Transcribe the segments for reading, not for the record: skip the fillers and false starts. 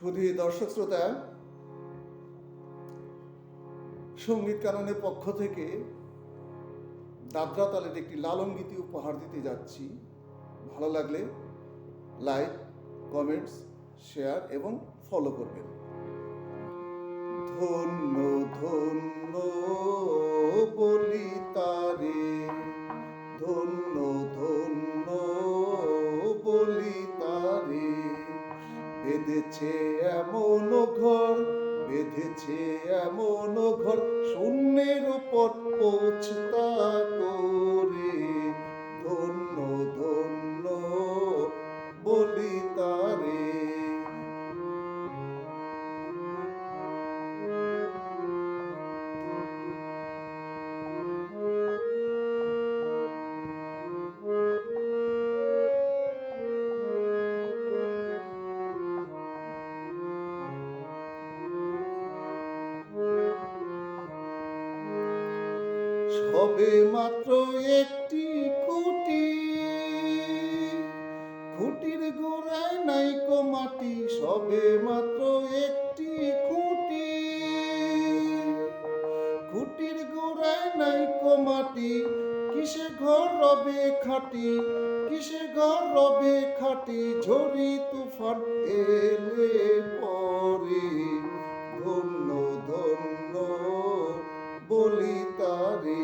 সুধী দর্শক শ্রোতা, সঙ্গীত কাননের পক্ষ থেকে দাদরা তালের একটি লালন গীতি উপহার দিতে যাচ্ছি। ভালো লাগলে লাইক, কমেন্টস, শেয়ার এবং ফলো করবেন। ধন্য ধন্য বলি তারে, ধন্য ধন্য বলি তারে, বেঁধেছে এমন ঘর, বেঁধেছে এমন ঘর, শূন্যের উপর পৌঁছতা করে। ধন্য ধন্য বলি তারে। সবে মাত্র একটি খুঁটি, খুঁটির গোড়ায় নাইকো মাটি। সবে মাত্র একটি খুঁটি, খুঁটির গোড়ায় নাইকো মাটি। কিসে ঘর রবে খাটি, কিসে ঘর রবে খাটি, ঝড়ি তুফান এলে পরে। ধন্য ধন্য বলি তারে।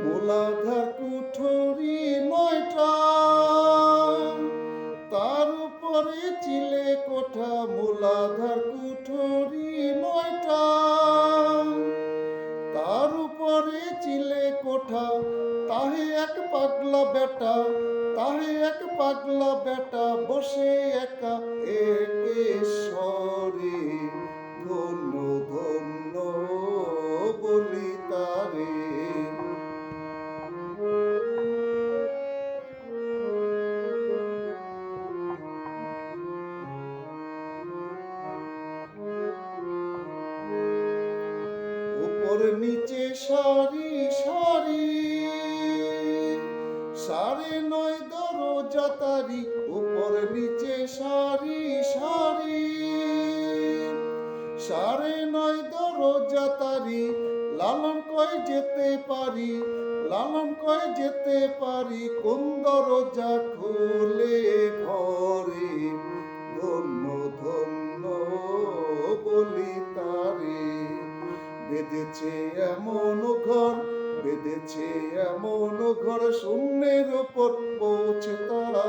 মূলাধার কুঠুরি 9টা, তার উপরে চিলে কোঠা। মূলাধার কুঠুরি 9টা, তার উপরে চিলে কোঠা। তাহে এক পাগলা বেটা, তাহে এক পাগলা বেটা, বসে একা একেশ্বরে। ধন্য ধন্য বলি তারে। উপর নিচে সারি সারি, 9.5 দরজা তারি। উপর নিচে সারি সারি, 9.5 দরজা তারি। লালন কয় যেতে পারি, লালন কয় যেতে পারি, কোন দরজা খুলে ঘরে। ধন্য ধন্য বলি তারে। বেঁধেছে এমন ঘর, বেঁধেছে এমন ঘর, শূন্যের উপর পৌঁছে তারা।